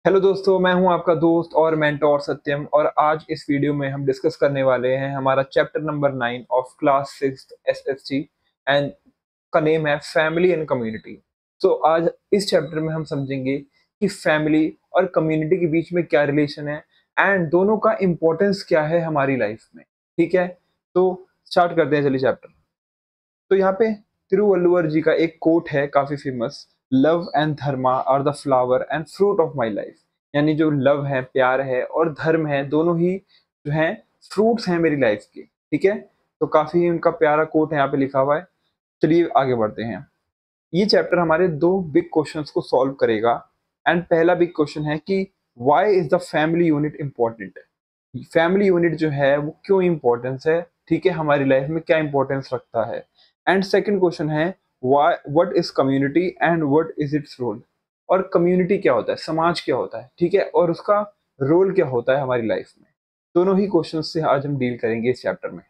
Hello दोस्तों, मैं हूं आपका दोस्त और मेंटोर सत्यम। और आज इस वीडियो में हम डिस्कस करने वाले हैं हमारा chapter number 9 of class 6 SST and का नेम है फैमिली एंड कम्युनिटी। तो आज इस चैप्टर में हम समझेंगे कि फैमिली और कम्युनिटी के बीच में क्या रिलेशन है एंड दोनों का इम्पोर्टेंस क्या है हमारी लाइफ में। ठीक है, तो स्टार्ट करते हैं, चलिए चैप्टर। तो यहाँ पे तिरुवल्लुवर जी का एक कोट है काफी famous, love and dharma are the flower and fruit of my life. यानी जो लव है, प्यार है और धर्म है, दोनों ही जो है फ्रूट्स हैं मेरी लाइफ के। ठीक है, तो काफी उनका प्यारा कोट है यहाँ पे लिखा हुआ है। चलिए आगे बढ़ते हैं। ये चैप्टर हमारे दो बिग क्वेश्चंस को सॉल्व करेगा। एंड पहला बिग क्वेश्चन है कि why is the family unit important. Family unit जो है वो क्यों इम्पोर्टेंस है, ठीक है, हमारी लाइफ में क्या इंपॉर्टेंस रखता है। एंड सेकंड क्वेश्चन है why what is community and what is its role. और कम्युनिटी क्या होता है, समाज क्या होता है, ठीक है, और उसका रोल क्या होता है हमारी लाइफ में। दोनों ही क्वेश्चन से आज हम डील करेंगे इस चैप्टर में।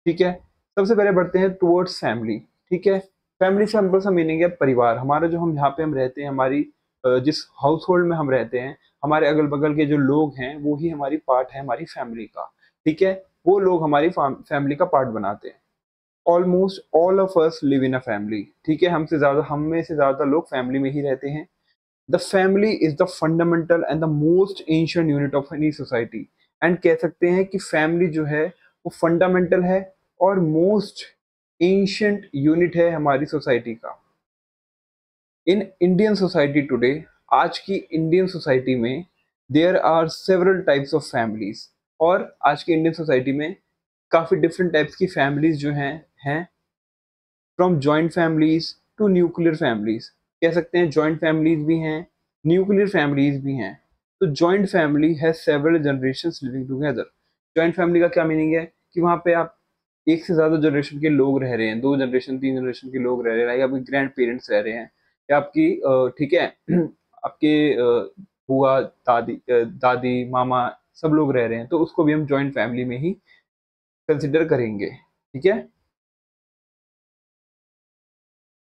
ठीक है, सबसे पहले बढ़ते हैं टुवर्ड्स फैमिली। ठीक है, फैमिली से सिंपल सा मीनिंग है परिवार। हमारा जो हम यहाँ पे हम रहते हैं, हमारी जिस हाउस होल्ड में हम रहते हैं, हमारे अगल बगल के जो लोग हैं वो ही हमारी पार्ट है हमारी फैमिली का। ठीक है, वो लोग हमारी फैमिली का पार्ट बनाते हैं। Almost all of us live in a family. ठीक है, हम में से ज्यादा लोग फैमिली में ही रहते हैं। The family is the fundamental and the most ancient unit of any society. And कह सकते हैं कि फैमिली जो है वो फंडामेंटल है और मोस्ट एंशिएंट यूनिट है हमारी सोसाइटी का। इन इंडियन सोसाइटी टुडे, आज की इंडियन सोसाइटी में there are several types of families. और आज की इंडियन सोसाइटी में काफी डिफरेंट टाइप्स की फैमिलीज जो हैं from joint families to nuclear families. कह सकते हैं जॉइंट फैमिलीज भी हैं, न्यूक्लियर फैमिलीज भी हैं। तो joint family has several generations living together. Joint family का क्या मीनिंग है कि वहाँ पे आप एक से ज्यादा जनरेशन के लोग रह रहे हैं, 2 जनरेशन 3 जनरेशन के लोग रह रहे हैं, या आपके ग्रैंड पेरेंट्स रह रहे हैं, या आपकी ठीक है आपके बुआ दादी दादी मामा सब लोग रह रहे हैं, तो उसको भी हम जॉइंट फैमिली में ही कंसिडर करेंगे। ठीक है,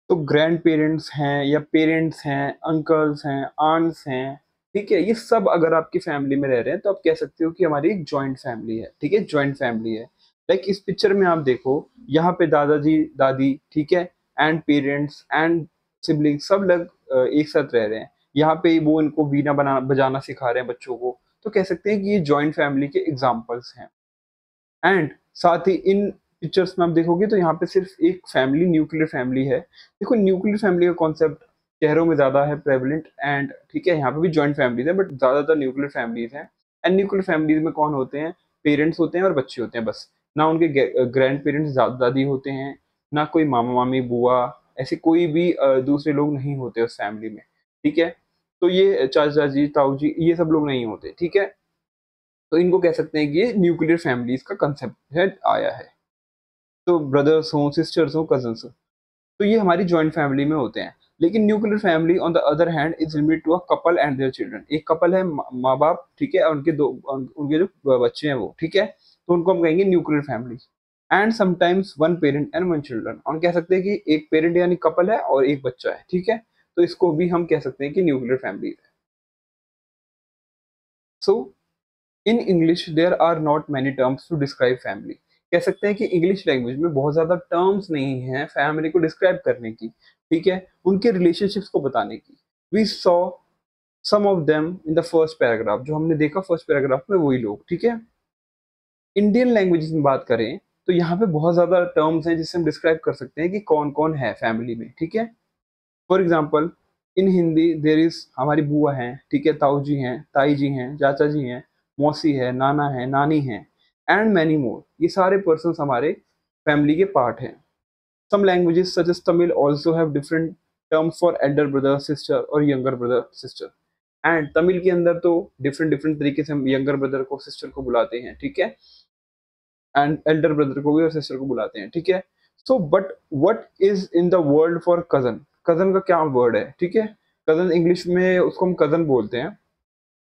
तो ग्रैंड पेरेंट्स हैं या पेरेंट्स हैं, अंकल्स हैं, आंट्स हैं, ठीक है, ये सब अगर आपकी फैमिली में रह रहे हैं तो आप कह सकते हो कि हमारी एक जॉइंट फैमिली है। ठीक है, जॉइंट फैमिली है। लाइक इस पिक्चर में आप देखो, यहाँ पे दादाजी दादी, ठीक है, एंड पेरेंट्स एंड सिबलिंग सब लोग एक साथ रह रहे हैं। यहाँ पे वो इनको वीणा बना बजाना सिखा रहे हैं बच्चों को। तो कह सकते हैं कि ये जॉइंट फैमिली के एग्जाम्पल्स हैं। एंड साथ ही इन पिक्चर्स में आप देखोगे तो यहाँ पे सिर्फ एक फैमिली, न्यूक्लियर फैमिली है। देखो, न्यूक्लियर फैमिली का कॉन्सेप्ट शहरों में ज्यादा है प्रेवलेंट। एंड ठीक है, यहाँ पे भी जॉइंट फैमिलीज है बट ज्यादातर न्यूक्लियर फैमिलीज हैं। एंड न्यूक्लियर फैमिलीज में कौन होते हैं, पेरेंट्स होते हैं और बच्चे होते हैं बस। ना उनके ग्रैंड पेरेंट्स दादी होते हैं, ना कोई मामा मामी बुआ, ऐसे कोई भी दूसरे लोग नहीं होते उस फैमिली में। ठीक है, तो ये चाचा जी ताऊ जी ये सब लोग नहीं होते। ठीक है, तो इनको कह सकते हैं कि ये न्यूक्लियर फैमिलीज का कंसेप्ट है आया है। तो ब्रदर्स हों, सिस्टर्स हों, कजन्स हों, तो ये हमारी जॉइंट फैमिली में होते हैं। लेकिन nuclear family on the other hand is limited to a couple and their children. एक कपल है, माँ बाप, ठीक है, और उनके जो बच्चे हैं वो, ठीक है, तो उनको हम कहेंगे nuclear family. And sometimes one parent and one children, हम कह सकते हैं कि एक पेरेंट यानी कपल है और एक बच्चा है। ठीक है, तो इसको भी हम कह सकते हैं कि न्यूक्लियर फैमिली है। So in English there are not many terms to describe family. कह सकते हैं कि इंग्लिश लैंग्वेज में बहुत ज्यादा टर्म्स नहीं है फैमिली को डिस्क्राइब करने की, ठीक है, उनके रिलेशनशिप्स को बताने की। We saw some of them in the first paragraph. जो हमने देखा फर्स्ट पैराग्राफ में वही लोग। ठीक है, इंडियन लैंग्वेजेस में बात करें तो यहाँ पे बहुत ज्यादा टर्म्स हैं जिससे हम डिस्क्राइब कर सकते हैं कि कौन कौन है फैमिली में। ठीक है, for example in Hindi there is, हमारी बुआ हैं, ठीक है, ताऊ जी हैं, ताई जी हैं, चाचा जी हैं, मौसी है, नाना है, नानी है, एंड मैनी मोर। ये सारे पर्सन हमारे फैमिली के पार्ट हैं। Some languages such as Tamil also have different terms for elder brother sister और younger brother sister. And Tamil के अंदर तो डिफरेंट डिफरेंट तरीके से हम यंगर ब्रदर को सिस्टर को बुलाते हैं। ठीक है, एंड एल्डर ब्रदर को भी और सिस्टर को बुलाते हैं। ठीक है, so but what is in the world for cousin. Cousin का क्या वर्ड है, ठीक है, कजन इंग्लिश में उसको हम कजन बोलते हैं।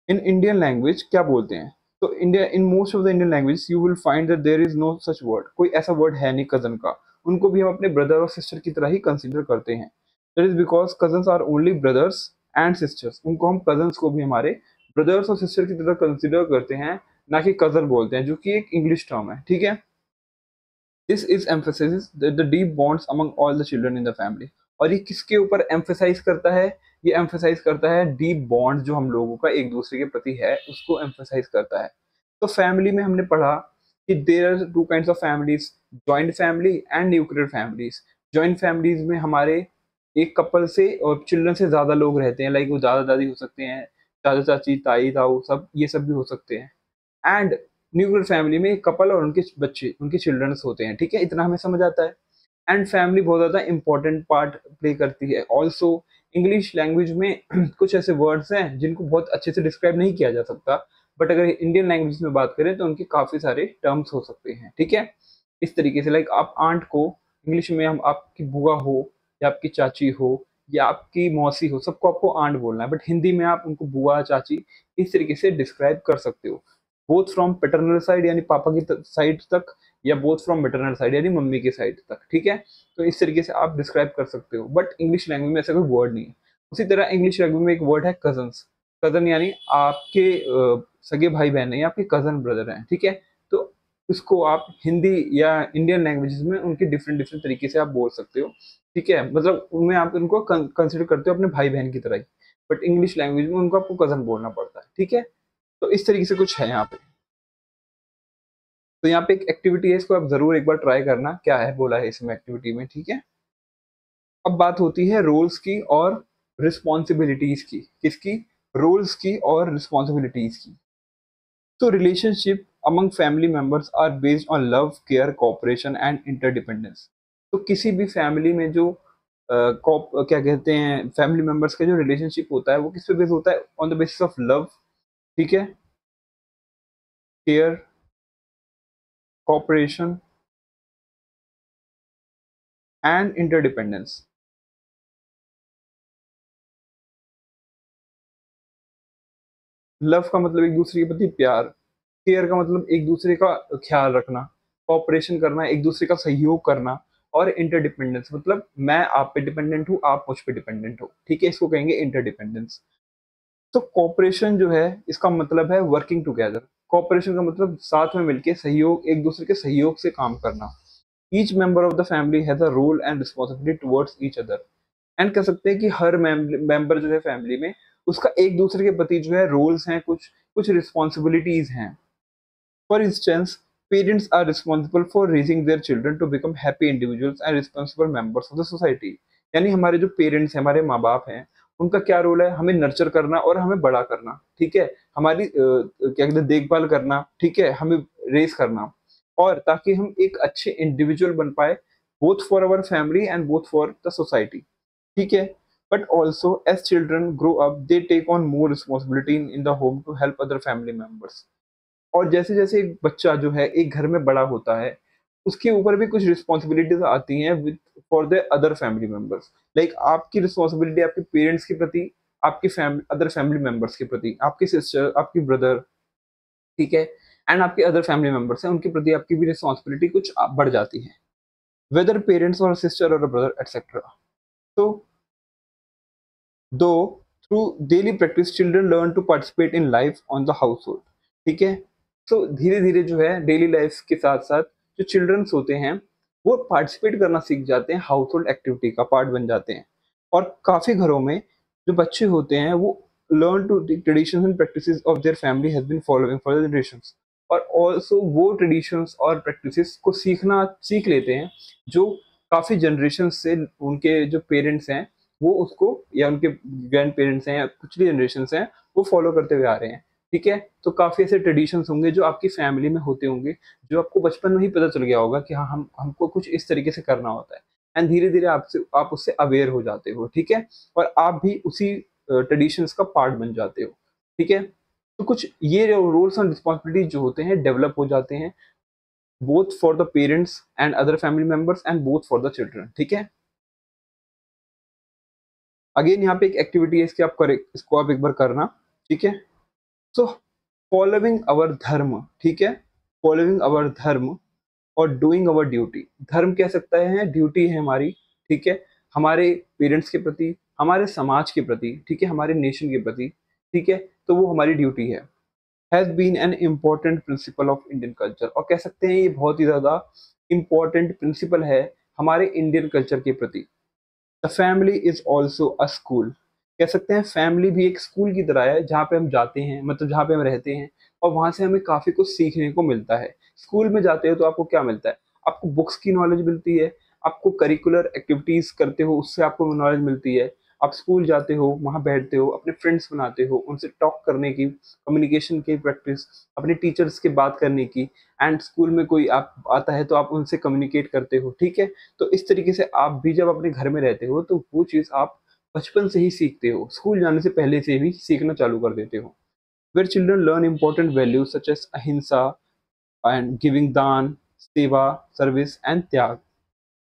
इन इंडियन लैंग्वेज क्या बोलते हैं, तो India in most of the Indian language you will find that there is no such word. कोई ऐसा वर्ड है नहीं कजन का। उनको भी हम अपने ब्रदर और सिस्टर की तरह ही कंसिडर करते हैं। That is because cousins are only brothers and sisters, उनको हम कजन्स को भी हमारे ब्रदर्स और सिस्टर की तरह कंसिडर करते हैं, ना कि कजन बोलते हैं, जो कि एक इंग्लिश टर्म है, ठीक है। This is emphasis the deep bonds among all the children in the family. और ये किसके ऊपर एम्फेसाइज करता है? ये एम्फेसाइज करता है डीप बॉन्ड जो हम लोगों का एक दूसरे के प्रति है, उसको एम्फेसाइज करता है। तो फैमिली में हमने पढ़ा कि there are two kinds of families, joint family and nuclear families. Joint families में हमारे एक कपल से और चिल्ड्रन से ज्यादा लोग रहते हैं, लाइक वो दादा दादी हो सकते हैं, चाचा चाची, ताई ताऊ, सब ये सब भी हो सकते हैं। एंड न्यूक्लियर फैमिली में एक कपल और उनके बच्चे, उनके चिल्ड्रंस होते हैं, ठीक है, इतना हमें समझ आता है। एंड फैमिली बहुत ज़्यादा इंपॉर्टेंट पार्ट प्ले करती है। ऑल्सो इंग्लिश लैंग्वेज में कुछ ऐसे वर्ड्स हैं जिनको बहुत अच्छे से डिस्क्राइब नहीं किया जा सकता, बट अगर इंडियन लैंग्वेज में बात करें तो उनके काफ़ी सारे टर्म्स हो सकते हैं, ठीक है। इस तरीके से लाइक आप आंट को इंग्लिश में हम आपकी बुआ हो या आपकी चाची हो या आपकी मौसी हो, सबको आपको आंट बोलना है, बट हिंदी में आप उनको बुआ चाची इस तरीके से डिस्क्राइब कर सकते हो, बोथ फ्रॉम पैटर्नल साइड यानी पापा की साइड तक, या बोथ फ्रॉम मैटरनल साइड यानी मम्मी की साइड तक, ठीक है। तो इस तरीके से आप डिस्क्राइब कर सकते हो, बट इंग्लिश लैंग्वेज में ऐसा कोई वर्ड नहीं है। उसी तरह इंग्लिश लैंग्वेज में एक वर्ड है कजन्स। कजन यानी आपके सगे भाई बहन है या आपके कजन ब्रदर हैं, ठीक है। तो इसको आप हिंदी या इंडियन लैंग्वेजेस में उनके डिफरेंट डिफरेंट तरीके से आप बोल सकते हो, ठीक है, मतलब उनमें आप उनको कंसिडर करते हो अपने भाई बहन की तरह ही, बट इंग्लिश लैंग्वेज में उनको आपको कजन बोलना पड़ता है, ठीक है। तो इस तरीके से कुछ है यहाँ पे। तो यहाँ पे एक एक्टिविटी है, इसको आप जरूर एक बार ट्राई करना, क्या है बोला है इसमें एक्टिविटी में, ठीक है। अब बात होती है रोल्स की और रिस्पॉन्सिबिलिटीज की, किसकी? रोल्स की और रिस्पॉन्सिबिलिटीज की। तो relationship among family members are based on love, care, cooperation and interdependence. तो किसी भी फैमिली में जो क्या कहते हैं, फैमिली मेंबर्स का जो रिलेशनशिप होता है वो किस पे बेस होता है? On the basis of love, ठीक है, care, cooperation and interdependence. Love का मतलब एक दूसरे के प्रति प्यार, केयर का मतलब एक दूसरे का ख्याल रखना, कॉपरेशन करना, एक दूसरे का सहयोग करना, और इंटरडिपेंडेंस मतलब मैं आप पे डिपेंडेंट हूँ, आप मुझ पे डिपेंडेंट हो, ठीक है, इसको कहेंगे इंटरडिपेंडेंस। तो कॉपरेशन जो है इसका मतलब है वर्किंग टुगेदर। कॉपरेशन का मतलब साथ में मिलके सहयोग, एक दूसरे के सहयोग से काम करना। Each member of the family has a role and responsibility towards each other. And कह सकते हैं कि हर मेंबर जो है फैमिली में, उसका एक दूसरे के प्रति जो है रोल्स हैं, कुछ कुछ रिस्पॉन्सिबिलिटीज हैं। For instance, parents are responsible for raising their children to become happy individuals and responsible members of the society. यानी हमारे जो पेरेंट्स हैं, हमारे माँ बाप हैं, उनका क्या रोल है? हमें नर्चर करना और हमें बड़ा करना, ठीक है, हमारी क्या कहते हैं, देखभाल करना, ठीक है, हमें रेस करना, और ताकि हम एक अच्छे इंडिविजुअल बन पाए, both for our family and both for the society, ठीक है। But also as children grow up they take on more responsibility in the home to help other family members. और जैसे जैसे एक बच्चा जो है एक घर में बड़ा होता है, उसके ऊपर भी कुछ रिस्पॉन्सिबिलिटीज आती हैं with for the other family members. Like आपकी रिस्पॉन्सिबिलिटी आपके पेरेंट्स के प्रति, आपकी फैमिली, अदर फैमिली मेंबर्स के प्रति, आपकी सिस्टर, आपकी ब्रदर, ठीक है, एंड आपके अदर फैमिली मेंबर्स हैं, उनके प्रति आपकी भी रिस्पॉन्सिबिलिटी कुछ बढ़ जाती है, वेदर पेरेंट्स और सिस्टर और ब्रदर एटसेट्रा। तो दो through daily practice children learn to participate in life on the household, ठीक है। तो धीरे धीरे जो है डेली लाइफ के साथ साथ जो चिल्ड्रंस होते हैं वो पार्टिसिपेट करना सीख जाते हैं, हाउस होल्ड एक्टिविटी का पार्ट बन जाते हैं। और काफी घरों में जो बच्चे होते हैं वो learn to traditions and practices of their family has been following for generations. और ऑल्सो वो ट्रेडिशंस और प्रैक्टिसेस को सीख लेते हैं जो काफी जनरेशन से उनके जो पेरेंट्स हैं वो उसको, या उनके ग्रैंड पेरेंट्स हैं या पिछली जनरेशन हैं, वो फॉलो करते हुए आ रहे हैं, ठीक है। तो काफी ऐसे ट्रेडिशंस होंगे जो आपकी फैमिली में होते होंगे, जो आपको बचपन में ही पता चल गया होगा कि हाँ हम हमको कुछ इस तरीके से करना होता है, एंड धीरे धीरे आपसे आप उससे अवेयर हो जाते हो, ठीक है, और आप भी उसी ट्रेडिशंस का पार्ट बन जाते हो, ठीक है। तो कुछ ये रोल्स एंड रिस्पॉन्सिबिलिटीज जो होते हैं डेवलप हो जाते हैं, both for the parents and other family members and both for the children, ठीक है। अगेन यहाँ पे एक एक्टिविटी है, इसकी आप करे, इसको आप एक बार करना, ठीक है। सो फॉलोइंग अवर धर्म, ठीक है, फॉलोइंग अवर धर्म और डूइंग अवर ड्यूटी। धर्म कह सकता है, ड्यूटी है हमारी, ठीक है, हमारे पेरेंट्स के प्रति, हमारे समाज के प्रति, ठीक है, हमारे नेशन के प्रति, ठीक है, तो वो हमारी ड्यूटी है। Has been an important principle of Indian culture, और कह सकते हैं ये बहुत ही ज्यादा इम्पोर्टेंट प्रिंसिपल है हमारे इंडियन कल्चर के प्रति। The family is also a school, कह सकते हैं फैमिली भी एक स्कूल की तरह है, जहाँ पे हम जाते हैं, मतलब जहाँ पे हम रहते हैं, और वहां से हमें काफी कुछ सीखने को मिलता है। स्कूल में जाते हो तो आपको क्या मिलता है? आपको बुक्स की नॉलेज मिलती है, आपको करिकुलर एक्टिविटीज करते हो उससे आपको नॉलेज मिलती है। आप स्कूल जाते हो, वहां बैठते हो, अपने फ्रेंड्स बनाते हो, उनसे टॉक करने की, कम्युनिकेशन की प्रैक्टिस, अपने टीचर्स के बात करने की, एंड स्कूल में कोई आप आता है तो आप उनसे कम्युनिकेट करते हो, ठीक है। तो इस तरीके से आप भी जब अपने घर में रहते हो तो वो चीज़ आप बचपन से ही सीखते हो, स्कूल जाने से पहले से भी सीखना चालू कर देते हो। Where children learn important values such as ahimsa and giving daan, seva, service and त्याग।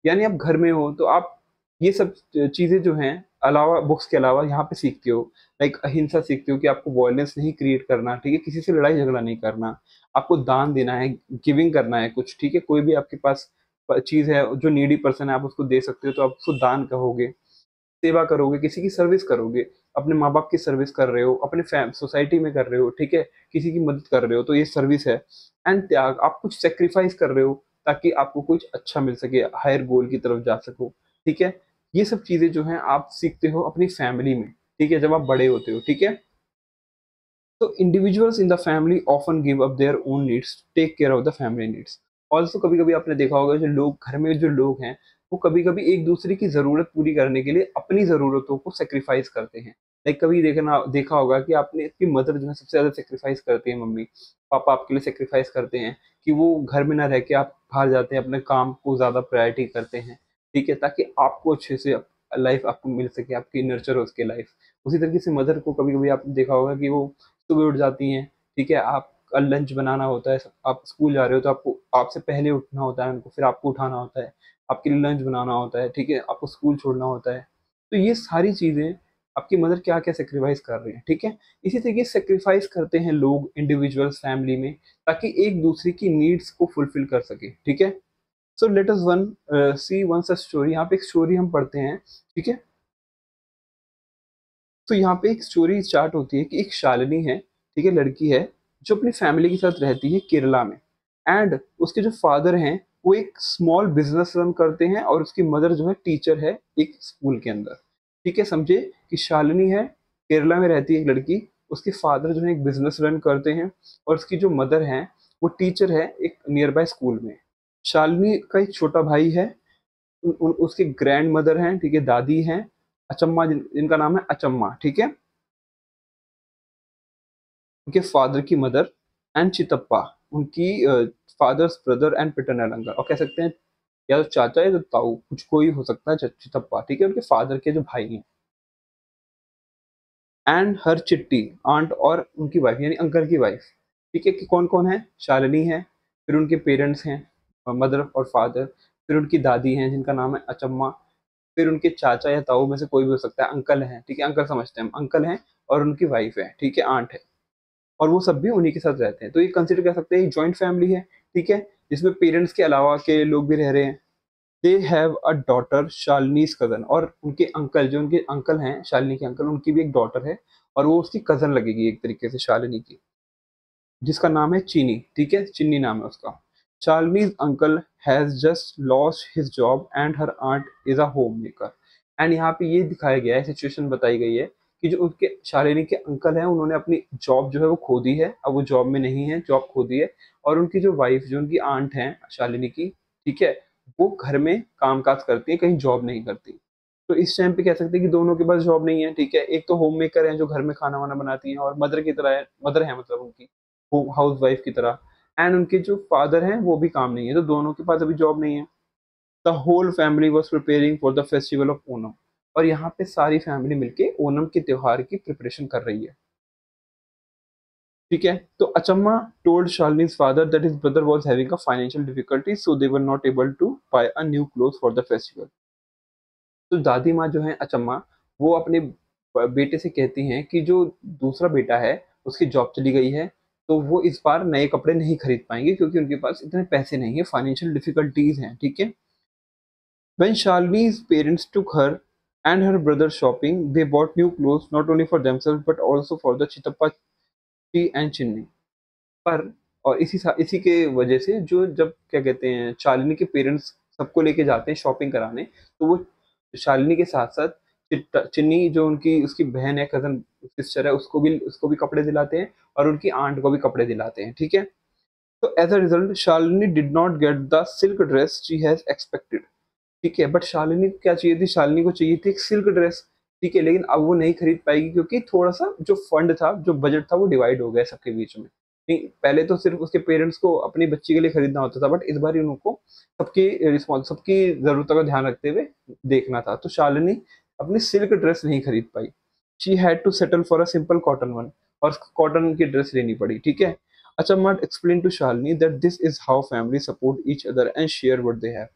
यानी आप घर में हो तो आप ये सब चीज़ें जो हैं अलावा, बुक्स के अलावा यहाँ पे सीखते हो। लाइक अहिंसा सीखते हो कि आपको वायलेंस नहीं क्रिएट करना, ठीक है, किसी से लड़ाई झगड़ा नहीं करना, आपको दान देना है, गिविंग करना है कुछ, ठीक है, कोई भी आपके पास चीज़ है जो नीडी पर्सन है आप उसको दे सकते हो तो आप उसको दान कहोगे। सेवा करोगे, किसी की सर्विस करोगे, अपने माँ बाप की सर्विस कर रहे हो, अपने फैम सोसाइटी में कर रहे हो, ठीक है, किसी की मदद कर रहे हो तो ये सर्विस है। एंड त्याग, आप कुछ सेक्रीफाइस कर रहे हो ताकि आपको कुछ अच्छा मिल सके, हायर गोल की तरफ जा सको, ठीक है। ये सब चीजें जो हैं आप सीखते हो अपनी फैमिली में, ठीक है, जब आप बड़े होते हो, ठीक है। तो individuals in the family often give up their own needs, take care of the family needs. Also कभी कभी आपने देखा होगा जो लोग घर में जो लोग हैं वो कभी कभी एक दूसरे की जरूरत पूरी करने के लिए अपनी जरूरतों को सेक्रीफाइस करते हैं। लाइक कभी देखा होगा कि आपने आपकी मदर जो है सबसे ज्यादा सेक्रीफाइस करती है, मम्मी पापा आपके लिए सेक्रीफाइस करते हैं कि वो घर में ना रह के आप बाहर जाते हैं, अपने काम को ज्यादा प्रायोरिटी करते हैं, ठीक है, ताकि आपको अच्छे से लाइफ आपको मिल सके, आपकी नर्चर हो उसके लाइफ। उसी तरीके से मदर को कभी कभी आपने देखा होगा कि वो सुबह उठ जाती हैं, ठीक है, आपका लंच बनाना होता है, आप स्कूल जा रहे हो तो आपको आपसे पहले उठना होता है उनको, फिर आपको उठाना होता है, आपके लिए लंच बनाना होता है, ठीक है, आपको स्कूल छोड़ना होता है। तो ये सारी चीज़ें आपकी मदर क्या क्या सेक्रीफाइस कर रही है, ठीक है। इसी तरीके से सेक्रीफाइस करते हैं लोग इंडिविजुअल्स फैमिली में ताकि एक दूसरे की नीड्स को फुलफिल कर सके, ठीक है। सो लेट अस वन सी वन सच स्टोरी। यहाँ पे एक स्टोरी हम पढ़ते हैं, ठीक है। तो यहाँ पे एक स्टोरी स्टार्ट होती है कि एक शालिनी है, ठीक है, लड़की है जो अपनी फैमिली के साथ रहती है केरला में। एंड उसके जो फादर हैं वो एक स्मॉल बिजनेस रन करते हैं और उसकी मदर जो है टीचर है एक स्कूल के अंदर, ठीक है। समझे कि शालिनी है, केरला में रहती है एक लड़की, उसके फादर जो है एक बिजनेस रन करते हैं और उसकी जो मदर है वो टीचर है एक नियर बाय स्कूल में। शालिनी का एक छोटा भाई है, उसकी ग्रैंड मदर हैं, ठीक है, दादी हैं, अचम्मा, जिनका नाम है अचम्मा, ठीक है, उनके फादर की मदर, एंड चितप्पा, उनकी फादर्स ब्रदर एंड पिटरनल अंकल, और कह सकते हैं या तो चाचा या तो ताऊ, कुछ कोई हो सकता है, चितप्पा, ठीक है, उनके फादर के जो भाई हैं। एंड हर चिट्टी आंट, और उनकी वाइफ यानी अंकल की वाइफ, ठीक है, कि कौन कौन है? शालिनी है, फिर उनके पेरेंट्स हैं, मदर और फादर, फिर उनकी दादी हैं जिनका नाम है अचम्मा, फिर उनके चाचा या ताऊ में से कोई भी हो सकता है, अंकल हैं, ठीक है, अंकल समझते हैं हम, अंकल हैं, और उनकी वाइफ है, ठीक है, आंट है, और वो सब भी उन्हीं के साथ रहते हैं। तो ये कंसिडर कर सकते हैं जॉइंट फैमिली है, ठीक है, जिसमें पेरेंट्स के अलावा के लोग भी रह रहे हैं। They have a daughter Shalini's cousin, और उनके अंकल, जो उनके अंकल हैं शालिनी के अंकल, उनकी भी एक डॉटर है और वो उसकी कजन लगेगी एक तरीके से शालिनी की, जिसका नाम है चीनी, ठीक है, चिन्नी नाम है उसका। Shalini's uncle has just lost his job and her aunt is a home maker. And यहाँ पे ये दिखाया गया है, सिचुएशन बताई गई है कि जो उनके शालिनी के अंकल हैं उन्होंने अपनी जॉब जो है वो खो दी है, अब वो जॉब में नहीं है, जॉब खो दी है, और उनकी जो वाइफ, जो उनकी आंट है शालिनी की, ठीक है, वो घर में काम काज करती है, कहीं जॉब नहीं करती। तो इस टाइम पे कह सकते हैं कि दोनों के पास जॉब नहीं है, ठीक है, एक तो होम मेकर है जो घर में खाना वाना बनाती है और मदर की तरह है, मदर है मतलब उनकी हाउस वाइफ की तरह, एंड उनके जो फादर हैं वो भी काम नहीं है, तो दोनों के पास अभी जॉब नहीं है। The whole family was preparing for the festival of Onam, और यहाँ पे सारी फैमिली मिलके ओनम के त्योहार की प्रिपरेशन कर रही है, ठीक है। तो अचम्मा told शालिनी's father that his brother was having a financial difficulty, so they were not able to buy a new clothes for the festival। तो दादी माँ जो है अचम्मा, वो अपने बेटे से कहती हैं कि जो दूसरा बेटा है उसकी जॉब चली गई है, तो वो इस बार नए कपड़े नहीं खरीद पाएंगे क्योंकि उनके पास इतने पैसे नहीं है, फाइनेंशियल डिफिकल्टीज हैं, ठीक है। When Shalini's parents took her and her brother shopping. They bought new clothes not only for themselves but also for the Chitappa and Chinni. पर और इसी के वजह से जो जब क्या कहते हैं शालिनी के पेरेंट्स सबको लेके जाते हैं शॉपिंग कराने, तो वो शालिनी के साथ साथ चिन्नी जो उनकी उसकी बहन है, कजन सिस्टर है, उसको भी कपड़े दिलाते हैं और उनकी आंट को भी कपड़े दिलाते हैं, ठीक है। तो as a result Shalini did not get the silk dress she has expected, ठीक है। बट शालिनी को क्या चाहिए थी, शालिनी को चाहिए थी एक सिल्क ड्रेस, ठीक है, लेकिन अब वो नहीं खरीद पाएगी क्योंकि थोड़ा सा जो फंड था, जो बजट था, वो डिवाइड हो गया सबके बीच में। नहीं, पहले तो सिर्फ उसके पेरेंट्स को अपनी बच्ची के लिए खरीदना होता था, बट इस बार उनको सबकी जरूरतों का ध्यान रखते हुए देखना था। तो शालिनी अपनी सिल्क ड्रेस नहीं खरीद पाई। She had to settle for a simple cotton one, और कॉटन की ड्रेस लेनी पड़ी, ठीक है। अच्छा, must explain to Shalini that this is how family support each other and share what they have.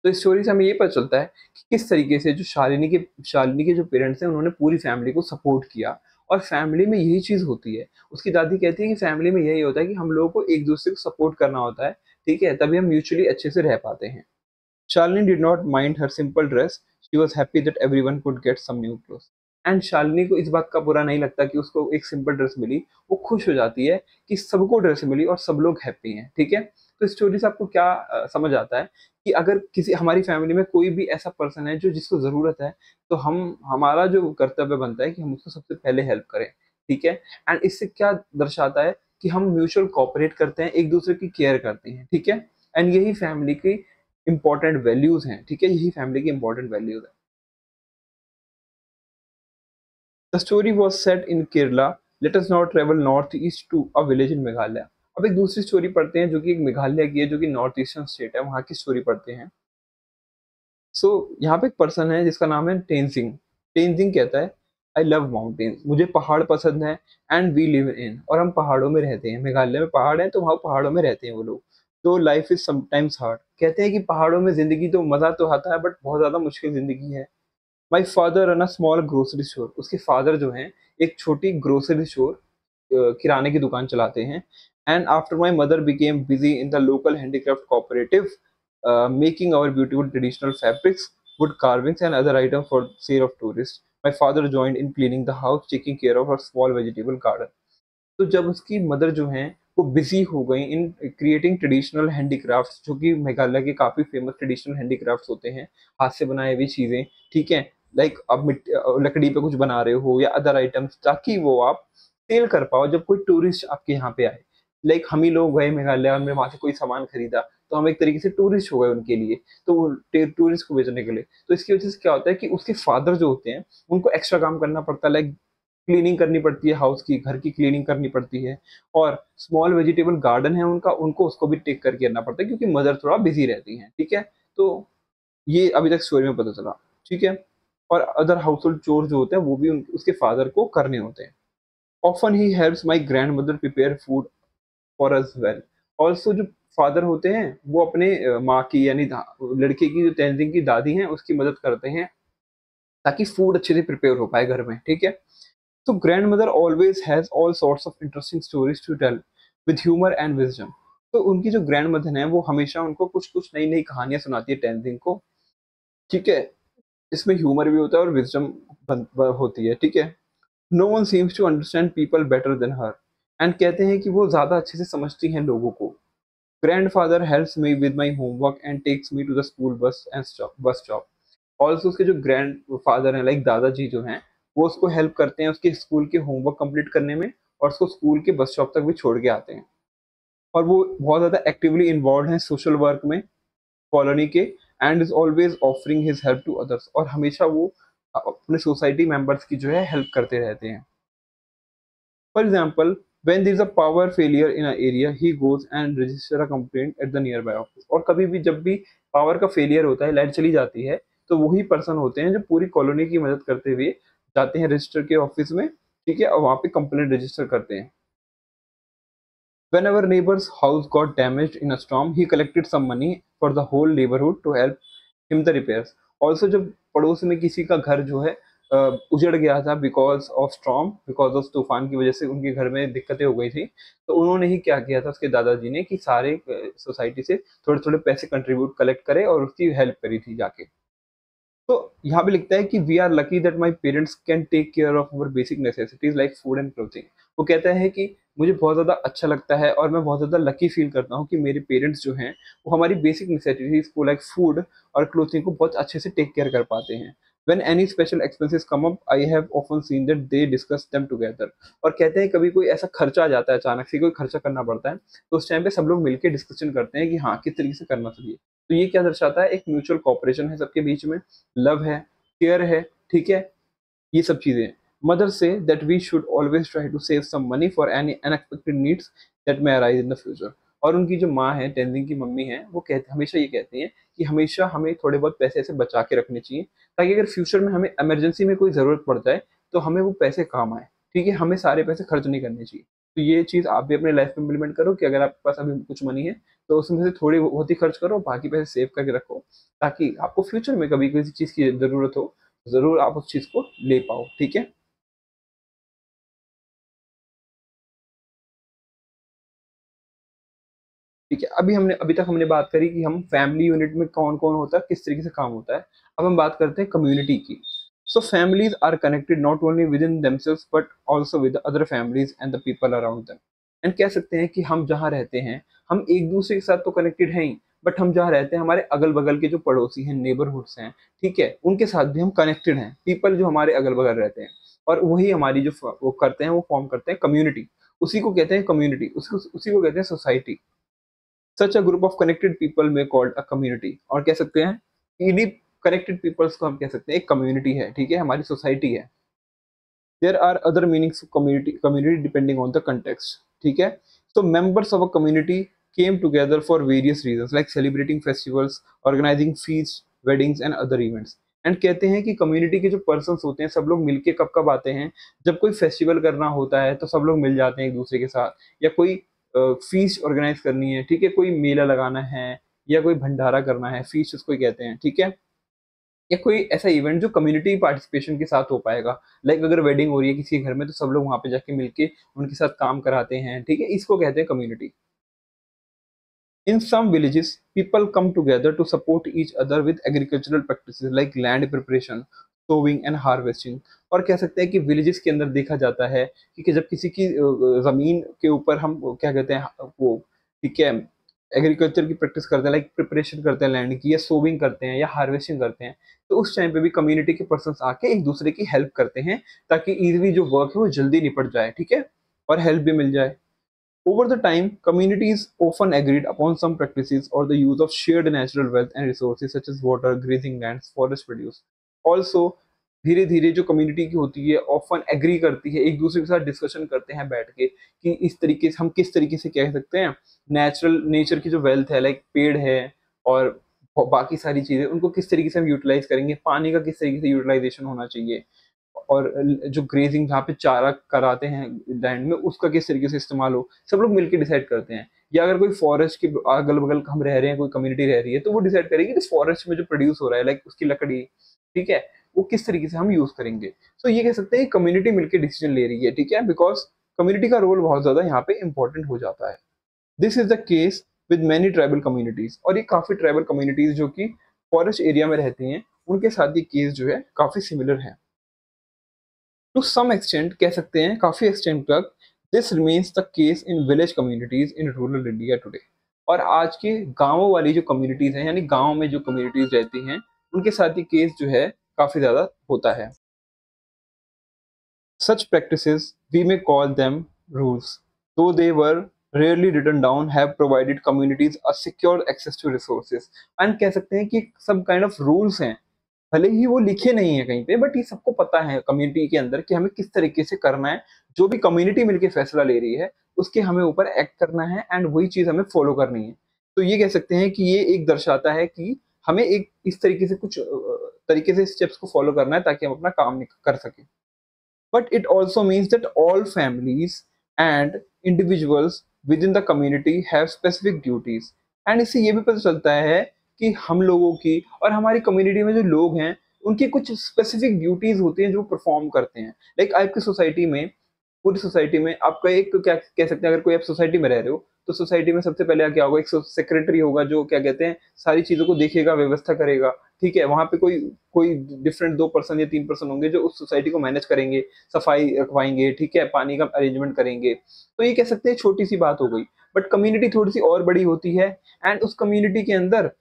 तो इस स्टोरी से हमें ये पता चलता है कि किस तरीके से जो शालिनी के जो पेरेंट्स हैं उन्होंने पूरी फैमिली को सपोर्ट किया, और फैमिली में यही चीज होती है। उसकी दादी कहती है कि फैमिली में यही होता है कि हम लोगों को एक दूसरे को सपोर्ट करना होता है, ठीक है, तभी हम म्यूचुअली अच्छे से रह पाते हैं। Shalini did not mind her simple dress, she was happy that everyone could get some new clothes. And Shalini को इस बात का बुरा नहीं लगता कि उसको एक सिंपल ड्रेस मिली, वो खुश हो जाती है कि सबको ड्रेस मिली और सब लोग हैप्पी हैं, ठीक है। तो इस स्टोरी से आपको क्या समझ आता है कि अगर किसी हमारी फैमिली में कोई भी ऐसा पर्सन है जो जिसको ज़रूरत है, तो हमारा जो कर्तव्य बनता है कि हम उसको सबसे पहले हेल्प करें, ठीक है। एंड इससे क्या दर्शाता है कि हम म्यूचुअल कोऑपरेट करते हैं, एक दूसरे की केयर करते हैं, ठीक है। एंड यही फैमिली की इंपॉर्टेंट वैल्यूज हैं, ठीक है, यही फैमिली की इंपॉर्टेंट वैल्यूज है। The story was set in Kerala, let us not travel north east to a village in Meghalaya. अब एक दूसरी स्टोरी पढ़ते हैं जो कि एक मेघालय की है, जो कि नॉर्थ ईस्टर्न स्टेट है, वहाँ की स्टोरी पढ़ते हैं। यहाँ पे एक पर्सन है जिसका नाम है टेनसिंग। टेनसिंग कहता है, आई लव माउंटेन्स, मुझे पहाड़ पसंद है, एंड वी लिव इन, और हम पहाड़ों में रहते हैं। मेघालय में पहाड़ है तो वहाँ पहाड़ों में रहते हैं वो लोग। तो लाइफ इज समटाइम्स हार्ड, कहते हैं कि पहाड़ों में जिंदगी तो मजा तो आता है, बट बहुत ज्यादा मुश्किल जिंदगी है। My father run a small grocery store, उसके फादर जो हैं एक छोटी ग्रोसरी स्टोर, किराने की दुकान चलाते हैं। And after my mother became busy in the local handicraft cooperative, making our beautiful traditional fabrics, wood carvings and other items for sale of tourists. My father joined in cleaning the house, taking care of her small vegetable garden. तो जब उसकी mother जो हैं वो busy हो गई in creating traditional handicrafts, जो कि मेघालय के काफ़ी फेमस ट्रेडिशनल हैंडीक्राफ्ट्स होते हैं, हाथ से बनाए हुई चीज़ें, ठीक है। लाइक अब लकड़ी पे कुछ बना रहे हो या अदर आइटम्स, ताकि वो आप सेल कर पाओ जब कोई टूरिस्ट आपके यहाँ पे आए। लाइक हम ही लोग गए मेघालय और हमने वहाँ से कोई सामान खरीदा, तो हम एक तरीके से टूरिस्ट हो गए उनके लिए, तो वो टूरिस्ट को बेचने के लिए। तो इसकी वजह से क्या होता है कि उसके फादर जो होते हैं उनको एक्स्ट्रा काम करना पड़ता है, लाइक क्लीनिंग करनी पड़ती है, हाउस की, घर की क्लीनिंग करनी पड़ती है, और स्मॉल वेजिटेबल गार्डन है उनका, उनको उसको भी टेक करके करना पड़ता है क्योंकि मदर थोड़ा बिजी रहती हैं, ठीक है। तो ये अभी तक स्टोरी में पता चला, ठीक है। और अदर हाउस होल्ड चोर जो होते हैं वो भी उसके फादर को करने होते हैं। Often he helps my grand mother prepare food for us well. Also जो फादर होते हैं वो अपने माँ की यानी लड़के की जो तेंजिंग की दादी हैं उसकी मदद करते हैं, ताकि फूड अच्छे से प्रिपेयर हो पाए घर में, ठीक है। So grandmother always has all sorts of interesting stories to tell with humor and wisdom. तो उनकी जो ग्रैंड मदर है वो हमेशा उनको कुछ कुछ नई नई कहानियां सुनाती है टेंजिंग को, ठीक है। इसमें ह्यूमर भी होता है और विजडम होती है, ठीक है। No one seems to understand people better than her, and कहते हैं कि वो ज्यादा अच्छे से समझती हैं लोगों को। Grandfather helps me with my homework and takes me to the school bus stop. Also उसके जो ग्रैंड फादर हैं लाइक दादाजी जो हैं, वो उसको हेल्प करते हैं उसके स्कूल के होमवर्क कंप्लीट करने में, और उसको स्कूल के बस स्टॉप तक भी छोड़ के आते हैं। और वो बहुत ज़्यादा एक्टिवली इन्वॉल्व हैं सोशल वर्क में कॉलोनी के, and is always offering his help to others, और हमेशा वो अपने सोसाइटी मेंबर्स की जो है हेल्प करते रहते हैं। For example, when there is a power failure in an area, he goes and register a complaint at the nearby office. और कभी भी जब भी पावर का फेलियर होता है, लाइट चली जाती है, तो वही पर्सन होते हैं जो पूरी कॉलोनी की मदद करते हुए जाते हैं रजिस्टर के ऑफिस में, ठीक है, और वहाँ पे कंप्लेंट रजिस्टर करते हैं। Whenever neighbor's house got damaged in a storm, he collected some money for the whole neighborhood to help him the repairs. Also जब पड़ोस में किसी का घर जो है उजड़ गया था because of storm, because of तूफान की वजह से उनके घर में दिक्कतें हो गई थी, तो उन्होंने ही क्या किया था उसके दादाजी ने कि सारे सोसाइटी से थोड़े थोड़े पैसे कंट्रीब्यूट कलेक्ट करे और उसकी हेल्प करी थी जाके। तो यहाँ पे लिखता है कि we are lucky that my parents can take care of our basic necessities like food and clothing. वो कहता है कि मुझे बहुत ज़्यादा अच्छा लगता है और मैं बहुत ज़्यादा लकी फील करता हूँ कि मेरे पेरेंट्स जो हैं वो हमारी बेसिक नेसेसिटीज को लाइक फूड और क्लोथिंग को बहुत अच्छे से टेक केयर कर पाते हैं। When any special expenses come up, I have often seen that they discuss them together। और कहते हैं कभी कोई ऐसा खर्चा आ जाता है, अचानक से कोई खर्चा करना पड़ता है, तो उस टाइम पे सब लोग मिलकर डिस्कशन करते हैं कि हाँ किस तरीके से करना चाहिए। तो ये क्या दर्शाता है, एक म्यूचुअल कॉपरेशन है सबके बीच में, लव है, केयर है, ठीक है, ये सब चीजें। मदर से that we should always try to save some money for any unexpected needs that may arise in the future. और उनकी जो माँ है, टेंजिंग की मम्मी है, वो कहते हमेशा ये कहती हैं कि हमेशा हमें थोड़े बहुत पैसे ऐसे बचा के रखने चाहिए ताकि अगर फ्यूचर में हमें इमरजेंसी में कोई ज़रूरत पड़ जाए तो हमें वो पैसे काम आए। ठीक है, हमें सारे पैसे खर्च नहीं करने चाहिए। तो ये चीज़ आप भी अपने लाइफ में इम्प्लीमेंट करो कि अगर आपके पास अभी कुछ मनी है तो उसमें से थोड़ी बहुत ही खर्च करो, बाकी पैसे सेव करके रखो ताकि आपको फ्यूचर में कभी किसी चीज़ की ज़रूरत हो, ज़रूर आप उस चीज़ को ले पाओ। ठीक है। ठीक है, अभी तक हमने बात करी कि हम फैमिली यूनिट में कौन कौन होता है, किस तरीके से काम होता है। अब हम बात करते हैं कम्युनिटी की। So families are connected not only within themselves but also with other families and the people around them. And कह सकते हैं कि हम जहाँ रहते हैं, हम एक दूसरे के साथ तो कनेक्टेड हैं ही, बट हम जहाँ रहते हैं हमारे अगल बगल के जो पड़ोसी हैं, नेबरहुड्स हैं, ठीक है, उनके साथ भी हम कनेक्टेड हैं। पीपल जो हमारे अगल बगल रहते हैं, और वही हमारी जो वो करते हैं, वो फॉर्म करते हैं कम्युनिटी। उसी को कहते हैं कम्युनिटी, उसी को कहते हैं society. Such a group of connected people में कॉल्ड अ कम्युनिटी। और कह सकते हैं इन्हीं कनेक्टेड पीपल्स को हम कह सकते हैं एक कम्युनिटी है, ठीक है, हमारी सोसाइटी है। There are other meanings community depending on the context. ठीक है, तो members of a community came together for various reasons like celebrating festivals, organising feast, weddings and other events. And कहते हैं कि कम्युनिटी के जो पर्सन्स होते हैं सब लोग मिलके कब कब आते हैं, जब कोई फेस्टिवल करना होता है तो सब लोग मिल जाते हैं एक दूसरे के साथ, या कोई फीस्ट ऑर्गेनाइज करनी है, ठीक है, कोई मेला लगाना है, या कोई भंडारा करना है, फीस्ट उसको कहते हैं, ठीक है, या कोई ऐसा इवेंट जो कम्युनिटी पार्टिसिपेशन के साथ हो पाएगा। लाइक अगर वेडिंग हो रही है किसी के घर में तो सब लोग वहां पे जाके मिलके उनके साथ काम कराते हैं, ठीक है, इसको कहते हैं community. In some villages, people come together to support each other with agricultural practices like land preparation, sowing and harvesting। और कह सकते हैं कि विलेजेस के अंदर देखा जाता है कि जब किसी की जमीन के ऊपर हम क्या कहते हैं वो, ठीक है, एग्रीकल्चर की प्रैक्टिस करते हैं, लाइक प्रिपरेशन करते हैं लैंड की, या सोविंग करते हैं, या हार्वेस्टिंग करते हैं, तो उस टाइम पे भी कम्युनिटी के पर्सन आके एक दूसरे की हेल्प करते हैं ताकि इजीली जो वर्क है वो जल्दी निपट जाए, ठीक है, और हेल्प भी मिल जाए। Over the time, communities often agreed upon some practices or the use of shared natural wealth and resources such as water, grazing lands, forest produce। Also, धीरे धीरे जो कम्युनिटी की होती है ऑफन एग्री करती है, एक दूसरे के साथ डिस्कशन करते हैं बैठ के कि इस तरीके से हम किस तरीके से कह सकते हैं नेचर की जो वेल्थ है, लाइक पेड़ है और बाकी सारी चीजें, उनको किस तरीके से हम यूटिलाइज करेंगे, पानी का किस तरीके से यूटिलाइजेशन होना चाहिए, और जो ग्रेजिंग जहाँ पे चारा कराते हैं लैंड में उसका किस तरीके से इस्तेमाल हो, सब लोग मिलकर डिसाइड करते हैं। या अगर कोई फॉरेस्ट के अगल बगल हम रह रहे हैं, कोई कम्युनिटी रह रही है, तो वो डिसाइड करेगी कि फॉरेस्ट में जो प्रोड्यूस हो रहा है लाइक उसकी लकड़ी, ठीक है, वो किस तरीके से हम यूज करेंगे। तो ये कह सकते हैं कम्युनिटी मिलकर डिसीजन ले रही है, ठीक है, बिकॉज कम्युनिटी का रोल बहुत ज्यादा यहाँ पे इंपॉर्टेंट हो जाता है। This is the case with many tribal communities. और ये काफी ट्राइबल कम्युनिटीज जो कि फॉरेस्ट एरिया में रहती हैं उनके साथ ये केस जो है काफी सिमिलर है। टू सम एक्सटेंट कह सकते हैं काफी एक्सटेंट तक this remains the case in village communities in rural India today. और आज के गांवों वाली जो कम्युनिटीज हैं, यानी गांव में जो कम्युनिटीज रहती हैं, उनके साथ ये केस जो है काफी ज्यादा होता है। Such practices, we may call them rules, though they were rarely written down, have provided communities a secure access to resources। And कह सकते हैं कि some kind of rules हैं, भले ही वो लिखे नहीं है कहीं पे, बट ये सबको पता है कम्युनिटी के अंदर कि हमें किस तरीके से करना है। जो भी कम्युनिटी मिलके फैसला ले रही है उसके हमें ऊपर एक्ट करना है, एंड वही चीज हमें फॉलो करनी है। तो ये कह सकते हैं कि ये एक दर्शाता है कि हमें एक इस तरीके से कुछ तरीके से स्टेप्स को फॉलो करना है ताकि हम अपना काम कर सकें। But it also means that all families and individuals within the community have specific duties। And इससे ये भी पता चलता है कि हम लोगों की और हमारी कम्युनिटी में जो लोग हैं उनकी कुछ स्पेसिफिक ड्यूटीज होती हैं जो परफॉर्म करते हैं। लाइक आपकी सोसाइटी में, पूरी सोसाइटी में आपका एक क्या कह सकते हैं, अगर कोई आप सोसाइटी में रह रहे हो तो सोसाइटी में सबसे पहले क्या होगा, एक सेक्रेटरी होगा जो क्या कहते हैं सारी चीजों को देखेगा, व्यवस्था करेगा, ठीक है, वहाँ पे कोई कोई डिफरेंट 2 पर्सन या 3 पर्सन होंगे जो उस सोसाइटी को मैनेज करेंगे, सफाई रखवाएंगे, ठीक है, पानी का अरेंजमेंट करेंगे। तो ये कह सकते हैं छोटी सी बात हो गई, बट कम्युनिटी थोड़ी सी और बड़ी होती है। एंड उस कम्युनिटी के अंदर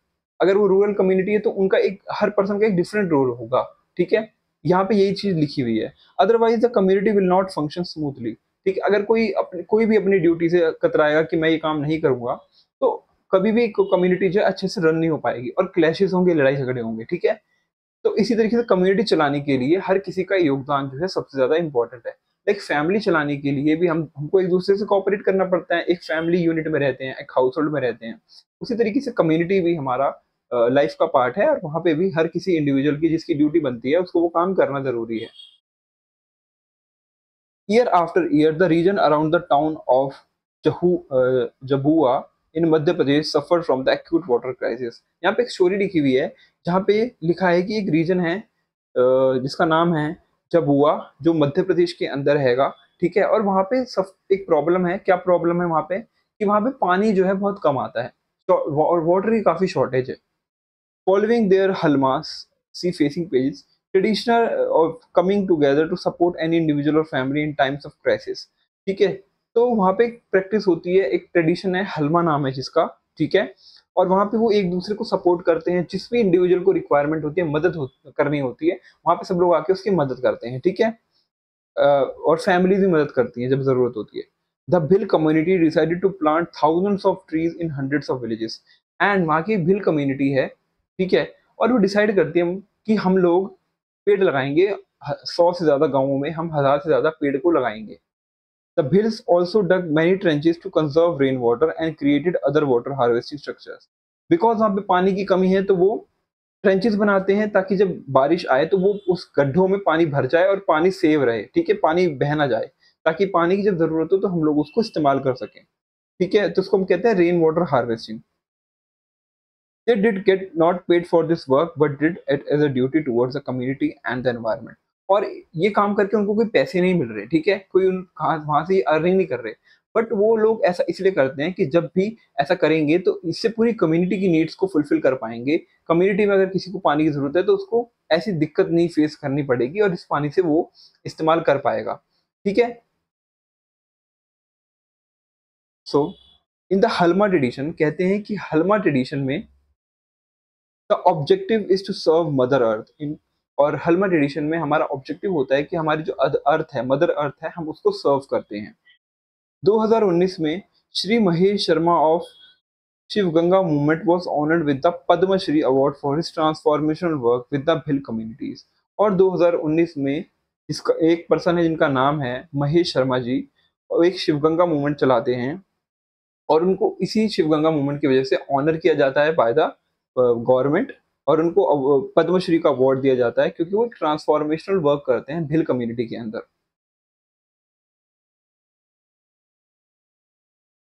अगर वो रूरल कम्युनिटी है तो उनका एक हर पर्सन का एक डिफरेंट रोल होगा, ठीक है, यहाँ पे यही चीज लिखी हुई है। Otherwise the community will not function smoothly, ठीक है, अगर कोई भी अपनी ड्यूटी से कतराएगा कि मैं ये काम नहीं करूंगा, तो कभी भी कम्युनिटी जो है अच्छे से रन नहीं हो पाएगी और क्लैशेस होंगे, लड़ाई झगड़े होंगे, ठीक है। तो इसी तरीके से कम्युनिटी चलाने के लिए हर किसी का योगदान जो है सबसे ज्यादा इंपॉर्टेंट है। लाइक फैमिली चलाने के लिए भी हमको एक दूसरे से कोऑपरेट करना पड़ता है, एक फैमिली यूनिट में रहते हैं, एक हाउस होल्ड में रहते हैं। उसी तरीके से कम्युनिटी भी हमारा लाइफ का पार्ट है, और वहां पे भी हर किसी इंडिविजुअल की जिसकी ड्यूटी बनती है उसको वो काम करना जरूरी है। Year after year, the region around the town of Jabua in Madhya Pradesh suffered from the acute water crisis। यहाँ पे एक स्टोरी लिखी हुई है जहाँ पे लिखा है कि एक रीजन है जिसका नाम है जबुआ, जो मध्य प्रदेश के अंदर हैगा, ठीक है। और वहाँ पे सब एक प्रॉब्लम है। क्या प्रॉब्लम है वहाँ पे? कि वहाँ पे पानी जो है बहुत कम आता है, तो और वाटर की काफी शॉर्टेज है। Following their Halmas, see facing pages, traditional of coming together to support any individual or family in times of crisis। ठीक है, तो वहाँ पे एक प्रैक्टिस होती है, एक ट्रेडिशन है, हलमा नाम है जिसका, ठीक है। और वहाँ पे वो एक दूसरे को सपोर्ट करते हैं, जिस भी इंडिविजुअल को रिक्वायरमेंट होती है, करनी होती है, वहाँ पे सब लोग आके उसकी मदद करते हैं, ठीक है। और फैमिली भी मदद करती है जब जरूरत होती है। The Bhil community decided to plant thousands of trees in hundreds of villages. And वहाँ की भिल कम्युनिटी है, ठीक है, और वो डिसाइड करती है कि हम लोग पेड़ लगाएंगे, 100 से ज्यादा गांवों में हम 1000 से ज्यादा पेड़ को लगाएंगे। The Bhils also dug many trenches to conserve rain water and created other water harvesting structures. Because वहाँ पे पानी की कमी है तो वो ट्रेंचेस बनाते हैं ताकि जब बारिश आए तो वो उस गड्ढों में पानी भर जाए और पानी सेव रहे, ठीक है, पानी बह ना जाए, ताकि पानी की जब जरूरत हो तो हम लोग उसको इस्तेमाल कर सकें, ठीक है। तो उसको हम कहते हैं rain water harvesting. They did get not paid for this work but did it as a duty towards the community and the environment। और ये काम करके उनको कोई पैसे नहीं मिल रहे, ठीक है, कोई उन वहां से अर्निंग नहीं कर रहे, बट वो लोग ऐसा इसलिए करते हैं कि जब भी ऐसा करेंगे तो इससे पूरी कम्युनिटी की नीड्स को फुलफिल कर पाएंगे। कम्युनिटी में अगर किसी को पानी की जरूरत है तो उसको ऐसी दिक्कत नहीं फेस करनी पड़ेगी और इस पानी से वो इस्तेमाल कर पाएगा, ठीक है। सो इन द हलमा ट्रेडिशन, कहते हैं कि हलमा ट्रेडिशन में the objective is to serve mother earth in. और हलमा ट्रेडिशन में हमारा ऑब्जेक्टिव होता है कि हमारी जो अर्थ है, मदर अर्थ है, हम उसको सर्व करते हैं। 2019 में Shri Mahesh Sharma of Shiv Ganga movement was honoured with the Padma Shri award for his transformational work with the Bhil communities. और 2019 में इसका एक पर्सन है जिनका नाम है महेश शर्मा जी, और एक शिवगंगा मूवमेंट चलाते हैं, और उनको इसी शिवगंगा मूवमेंट की वजह से ऑनर किया जाता है बाय द गवर्नमेंट, और उनको पद्मश्री का अवार्ड दिया जाता है क्योंकि वो ट्रांसफॉर्मेशनल वर्क करते हैं भिल कम्युनिटी के अंदर।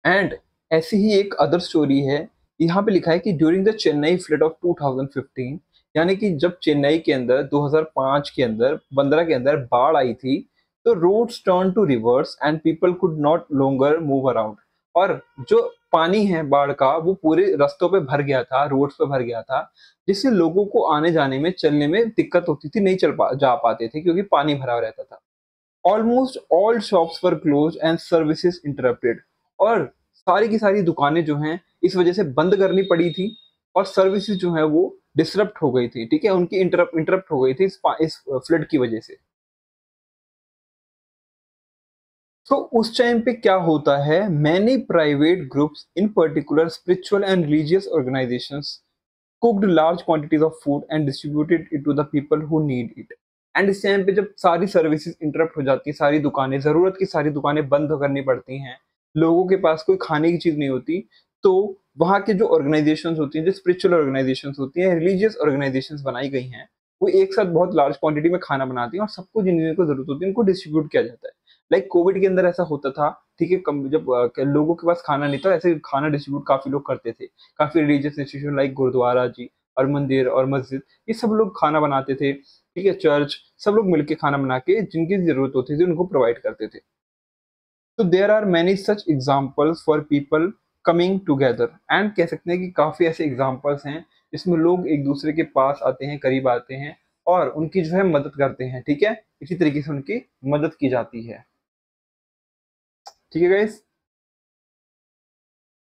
एंड ऐसी ही एक अदर स्टोरी है, यहाँ पे लिखा है कि during the Chennai flood of 2015, यानी कि जब चेन्नई के अंदर 2005 के अंदर 15 के अंदर बाढ़ आई थी, तो roads turn to rivers and people could not longer move around. और जो पानी है बाढ़ का वो पूरे रास्तों पे भर गया था, रोड्स पे भर गया था, जिससे लोगों को आने जाने में, चलने में दिक्कत होती थी, नहीं जा पाते थे क्योंकि पानी भरा रहता था। Almost all shops were close and services interrupted. और सारी की सारी दुकानें जो हैं इस वजह से बंद करनी पड़ी थी, और सर्विसेज जो है वो डिसरप्ट हो गई थी, ठीक है, उनकी इंटरप्ट हो गई थी इस फ्लड की वजह से। तो उस टाइम पे क्या होता है, many private groups in particular spiritual and religious organisations cooked large quantities of food and distributed it to the people who need it. And इस टाइम पे जब सारी सर्विसेज इंटरप्ट हो जाती है, सारी दुकानें, जरूरत की सारी दुकानें बंद करनी पड़ती हैं, लोगों के पास कोई खाने की चीज नहीं होती, तो वहाँ के जो ऑर्गेनाइजेशंस होती हैं, जो स्पिरिचुअल ऑर्गेनाइजेशंस होती हैं, रिलीजियस ऑर्गेनाइजेशंस बनाई गई हैं, वो एक साथ बहुत लार्ज क्वांटिटी में खाना बनाती हैं और सबको जिन जिनको जरूरत होती है उनको डिस्ट्रीब्यूट किया जाता है। लाइक कोविड के अंदर ऐसा होता था, ठीक है, जब लोगों के पास खाना नहीं था, ऐसे खाना डिस्ट्रीब्यूट काफी लोग करते थे। काफी रिलीजियस इंस्टीट्यूशन लाइक गुरुद्वारा जी और मंदिर और मस्जिद, ये सब लोग खाना बनाते थे, ठीक है, चर्च, सब लोग मिलके खाना बना के जिनकी जरूरत होती थी उनको प्रोवाइड करते थे। तो there are many such examples for people coming together. And कह सकते हैं कि काफी ऐसे एग्जाम्पल्स हैं इसमें लोग एक दूसरे के पास आते हैं, करीब आते हैं और उनकी जो है मदद करते हैं, ठीक है। इसी तरीके से उनकी मदद की जाती है, ठीक है guys.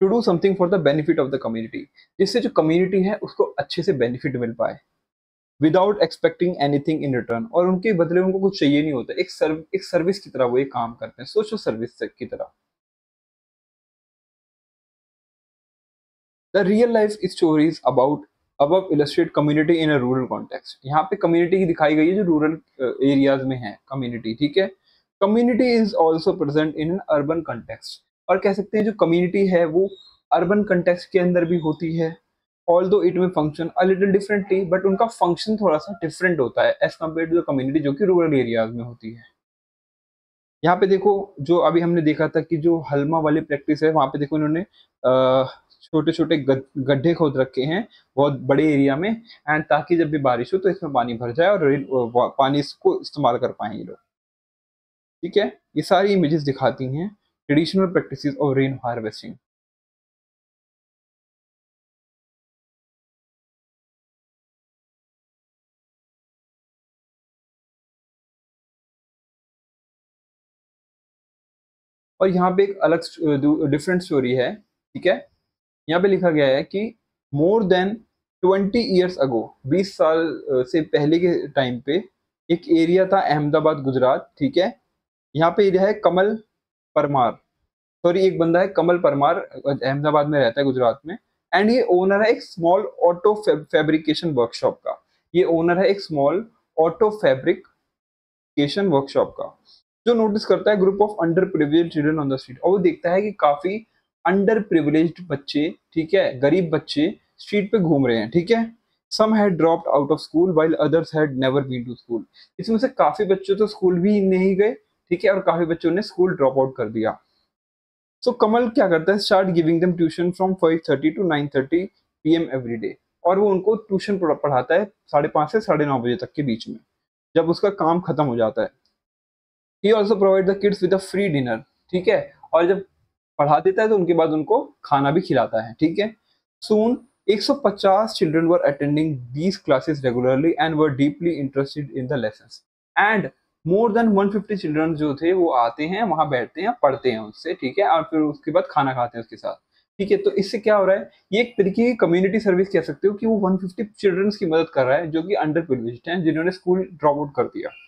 To do something for the benefit of the community, जिससे जो कम्युनिटी है उसको अच्छे से बेनिफिट मिल पाए, without expecting anything in return, और उनके बदले उनको कुछ चाहिए नहीं होता। एक सर्विस की तरह वो ये काम करते हैं, सोशल सर्विस की तरह। The real life stories about above illustrate community in a rural context, यहाँ पे कम्युनिटी की दिखाई गई है जो रूरल एरियाज में है कम्युनिटी, ठीक है। Community is also present in an urban context, और कह सकते हैं जो कम्युनिटी है वो अर्बन कंटेक्स्ट के अंदर भी होती है। Although it may function a little differently, but उनका फंक्शन थोड़ा सा डिफरेंट होता है as compared to the community जो कि रूरल एरियाज में होती है। यहाँ पे देखो, जो अभी हमने देखा था कि जो हलमा वाली प्रैक्टिस है, वहां पे देखो इन्होंने छोटे छोटे गड्ढे खोद रखे हैं बहुत बड़े एरिया में, एंड ताकि जब भी बारिश हो तो इसमें पानी भर जाए और पानी इसको इस्तेमाल कर पाए ये लोग, ठीक है। ये सारी इमेजेस दिखाती हैं traditional practices of rain harvesting. और यहाँ पे एक अलग डिफरेंट स्टोरी है, ठीक है। यहाँ पे लिखा गया है कि मोर देन 20 ईयर्स अगो, 20 साल से पहले के टाइम पे एक एरिया था अहमदाबाद गुजरात, ठीक है। यहाँ पे एरिया है कमल परमार, सॉरी एक बंदा है कमल परमार, अहमदाबाद में रहता है गुजरात में, एंड ये ओनर है एक स्मॉल ऑटो फैब्रिकेशन वर्कशॉप का। ये ओनर है एक स्मॉल ऑटो फैब्रिकेशन वर्कशॉप का, जो नोटिस करता है group of under privileged children on the street, और वो देखता है कि काफी अंडर प्रिविलेज्ड बच्चे, ठीक है, गरीब बच्चे स्ट्रीट पे घूम रहे हैं, ठीक है। Some had dropped out of school while others had never been to school, इसमें से काफी बच्चे तो स्कूल भी नहीं गए, ठीक है, और काफी बच्चों ने स्कूल ड्रॉप आउट कर दिया। सो कमल क्या करता है, start giving them tuition from 5:30 to 9:30 PM every day, और वो उनको ट्यूशन पढ़ाता है 5:30 से 9:30 तक के बीच में, जब उसका काम खत्म हो जाता है। He also provide the kids with a free dinner, ठीक है, और जब पढ़ा देता है तो उनके बाद उनको खाना भी खिलाता है, ठीक है। सून 150 children were attending these classes regularly and were deeply interested in the lessons, and more than 150 children जो थे वो आते हैं, वहां बैठते हैं, पढ़ते हैं उससे, ठीक है, और फिर उसके बाद खाना खाते हैं उसके साथ, ठीक है। तो इससे क्या हो रहा है, ये एक तरीके की कम्युनिटी सर्विस कह सकते हो कि वो 150 चिल्ड्रन की मदद कर रहा है जो कि अंडर प्रिविलेज्ड हैं, जिन्होंने स्कूल ड्रॉप आउट कर दिया।